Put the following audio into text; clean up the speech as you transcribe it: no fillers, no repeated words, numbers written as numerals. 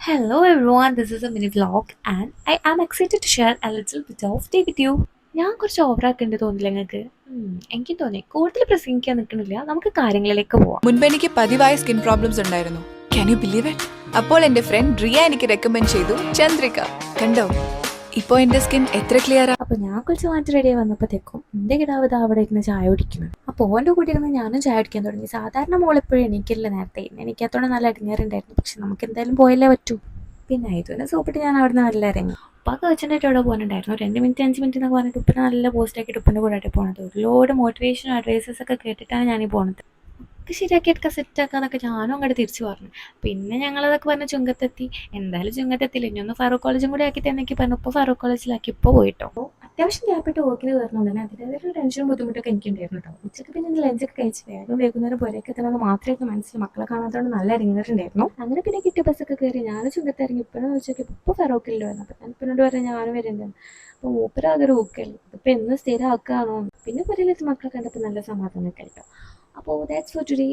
Hello everyone, this is a mini vlog and I am excited to share a little bit of day with you. ഞാൻ കുറച്ച് ഓവറാക്കേണ്ടി തോന്നില്ല നിങ്ങൾക്ക്? എനിക്ക് തോന്നി കൂടുതൽ പ്രസംഗിക്കാൻ നിൽക്കണില്ല, നമുക്ക് കാര്യങ്ങളിലേക്ക് പോവാം. മുൻപ് എനിക്ക് പതിവായ സ്കിൻ പ്രോബ്ലംസ് ഉണ്ടായിരുന്നു. Can you believe it? അപ്പോൾ എന്റെ ഫ്രണ്ട് റിയ എനിക്ക് റെക്കമെൻഡ് ചെയ്തു ചന്ദ്രിക. കണ്ടോ, ഇപ്പോ എന്റെ സ്കിൻ എത്ര ക്ലിയറാ. അപ്പോൾ ഞാൻ കുളിച്ച് മാറ്റി റെഡി വന്നപ്പോഴത്തേക്കും എൻ്റെ കിടാവ് ഇതാ അവിടെ ഇരുന്ന് ചായ കുടിക്കുന്നത്. അപ്പോൾ ഓൻ്റെ കൂടെ ഇരുന്ന് ഞാനും ചായ കുടിക്കാൻ തുടങ്ങി. സാധാരണ മോളെപ്പോഴും എണീക്കില്ല നേരത്തെ, എനിക്കത്തോടെ നല്ല ഇടങ്ങേറുണ്ടായിരുന്നു. പക്ഷെ നമുക്ക് എന്തായാലും പോയല്ലേ പറ്റൂ. പിന്നെ ഇതിനെ സോപ്പിട്ട് ഞാൻ അവിടെ നിന്ന് നല്ല ഇറങ്ങി. ഉപ്പാക്ക് വെച്ചിട്ടായിട്ട് അവിടെ പോകുന്നുണ്ടായിരുന്നു. 2 മിനിറ്റ് 5 മിനിറ്റ് എന്നൊക്കെ പറഞ്ഞിട്ട് ഉപ്പിനെ നല്ല പോസ്റ്റാക്കിയിട്ട് ഉപ്പിൻ്റെ കൂടെ ആയിട്ട് പോകുന്നത്. ഒരുപാട് മോട്ടിവേഷൻ അഡ്വൈസസ് ഒക്കെ കേട്ടിട്ടാണ് ഞാനീ പോകുന്നത്. ഒക്കെ ശരിയാക്കിയെടുക്കുക സെറ്റാക്കാന്നൊക്കെ ഞാനും അങ്ങോട്ട് തിരിച്ചു പറഞ്ഞു. പിന്നെ ഞങ്ങളതൊക്കെ പറഞ്ഞ് ചുങ്കത്തെത്തി. എന്തായാലും ചുങ്കത്തെത്തില്ല, ഇനി ഒന്ന് ഫാറൂഖ് കോളേജും കൂടി ആക്കി തന്നെയൊക്കെ പറഞ്ഞു. ഇപ്പോൾ ഫാറൂഖ് കോളേജിലാക്കി ഇപ്പോൾ പോയിട്ടോ. അപ്പോൾ അത്യാവശ്യം ഗ്യാപ്പിട്ട് വോക്കിന് കയറുന്നത് തന്നെ അതിൻ്റെതായൊരു ടെൻഷനും ബുദ്ധിമുട്ടൊക്കെ എനിക്കുണ്ടായിരുന്നു കേട്ടോ. ഉച്ചയ്ക്ക് പിന്നെ ലഞ്ചൊക്കെ കഴിച്ച് വേഗം വൈകുന്നേരം പുരയൊക്കെ എത്തണമെന്ന് മാത്രമായിട്ട് മനസ്സിൽ മക്കളെ കാണാത്തതുകൊണ്ട് നല്ല ഇറങ്ങിയിട്ടുണ്ടായിരുന്നു. അങ്ങനെ പിന്നെ കിട്ടിയ ബസ്സൊക്കെ കയറി ഞാൻ ചുങ്കത്ത് ഇറങ്ങി. ഇപ്പോഴെന്ന് വെച്ചാൽ ഇപ്പോൾ ഫറോക്കിൽ വരുന്നത്. അപ്പോൾ ഞാൻ ഇപ്പിനോട് പറഞ്ഞാൽ ഞാനും വരുന്നുണ്ട്. അപ്പോൾ മൂപ്പരാതൊരു ഊക്കല്ലേ, ഇപ്പോൾ എന്ന് സ്ഥിരം ആക്കുകയാണോ. പിന്നെ പുരയിലെത്തി മക്കളെ കണ്ടപ്പോൾ നല്ല സമാധാനമൊക്കെ ആയിട്ടോ. അപ്പോൾ ദാറ്റ്സ് ഫോർ ടുഡേ.